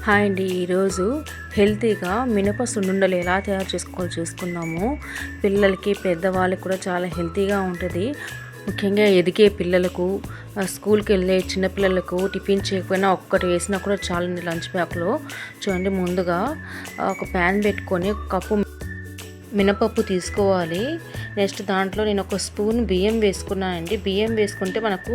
Hi అండి. ఈరోజు హెల్తీగా మినప సున్నుండలు ఎలా తయారు చేసుకోవాలో చూసుకుందాము. పిల్లలకి పెద్దవాళ్ళకి కూడా చాలా హెల్తీగా ఉంటుంది. ముఖ్యంగా ఎదిగే పిల్లలకు, స్కూల్కి వెళ్ళే చిన్నపిల్లలకు టిఫిన్ చేయకపోయినా ఒక్కటి వేసినా కూడా చాలండి. లంచ్ బ్యాగ్లో చూడండి, ముందుగా ఒక ప్యాన్ పెట్టుకొని ఒక కప్పు మినపప్పు తీసుకోవాలి. నెక్స్ట్ దాంట్లో నేను ఒక స్పూన్ బియ్యం వేసుకున్నానండి. బియ్యం వేసుకుంటే మనకు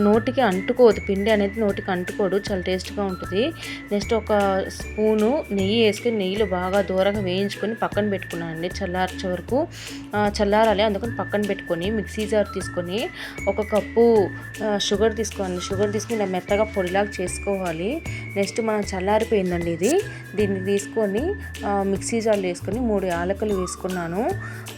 నోటికి అంటుకోదు, పిండి అనేది నోటికి అంటుకోదు, చాలా టేస్ట్గా ఉంటుంది. నెక్స్ట్ ఒక స్పూను నెయ్యి వేసుకొని నెయ్యిలో బాగా దూరంగా వేయించుకొని పక్కన పెట్టుకున్నానండి. చల్లార్చే వరకు చల్లారాలి, అందుకని పక్కన పెట్టుకొని మిక్సీ జార్ తీసుకొని ఒక కప్పు షుగర్ తీసుకోవాలి. షుగర్ తీసుకొని ఇలా మెత్తగా పొడిలాగా చేసుకోవాలి. నెక్స్ట్ మనం చల్లారిపోయిందండి ఇది. దీన్ని తీసుకొని మిక్సీ జార్లో వేసుకొని 3 యాలకులు వేసుకున్నాను.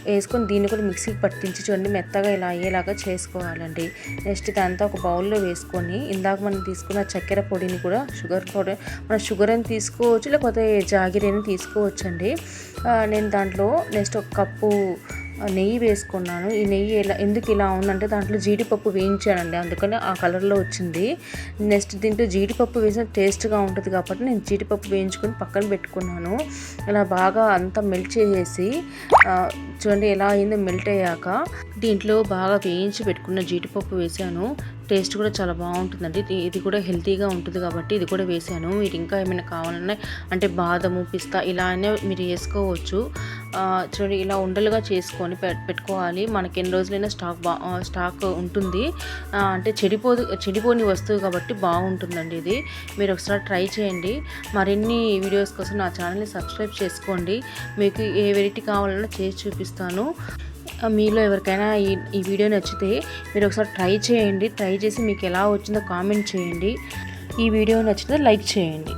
వేసుకొని దీన్ని కూడా మిక్సీకి పట్టించి చూడండి మెత్తగా ఇలా అయ్యేలాగా చేసుకోవాలండి. నెక్స్ట్ ఇదంతా ఒక బౌల్లో వేసుకొని ఇందాక మనం తీసుకున్న చక్కెర పొడిని కూడా, షుగర్ పొడి మనం షుగర్ అని తీసుకోవచ్చు, లేకపోతే జాగిరి అని తీసుకోవచ్చండి. నేను దాంట్లో నెక్స్ట్ ఒక కప్పు నెయ్యి వేసుకున్నాను. ఈ నెయ్యి ఎందుకు ఇలా ఉందంటే దాంట్లో జీడిపప్పు వేయించానండి, అందుకని ఆ కలర్లో వచ్చింది. నెక్స్ట్ దీంట్లో జీడిపప్పు వేసిన టేస్ట్గా ఉంటుంది కాబట్టి నేను జీడిపప్పు వేయించుకొని పక్కన పెట్టుకున్నాను. ఇలా బాగా అంతా మెల్ట్ చేసేసి చూడండి ఎలా అయిందో. మెల్ట్ అయ్యాక దీంట్లో బాగా వేయించి పెట్టుకున్న జీడిపప్పు వేసాను. టేస్ట్ కూడా చాలా బాగుంటుందండి. ఇది కూడా హెల్తీగా ఉంటుంది కాబట్టి ఇది కూడా వేసాను. మీరు ఇంకా ఏమైనా కావాలన్నా అంటే బాదము, పిస్తా ఇలా అయినా మీరు వేసుకోవచ్చు. చూడండి ఇలా ఉండలుగా చేసుకొని పెట్టుకోవాలి. మనకి ఎన్ని రోజులైనా స్టాక్ ఉంటుంది. అంటే చెడిపోని వస్తువు కాబట్టి బాగుంటుందండి ఇది. మీరు ఒకసారి ట్రై చేయండి. మరిన్ని వీడియోస్ కోసం నా ఛానల్ని సబ్స్క్రైబ్ చేసుకోండి. మీకు ఏ వెరైటీ కావాలన్నా చేసి చూపిస్తాను. మీలో ఎవరికైనా ఈ వీడియో నచ్చితే మీరు ఒకసారి ట్రై చేయండి. ట్రై చేసి మీకు ఎలా వచ్చిందో కామెంట్ చేయండి. ఈ వీడియో నచ్చితే లైక్ చేయండి.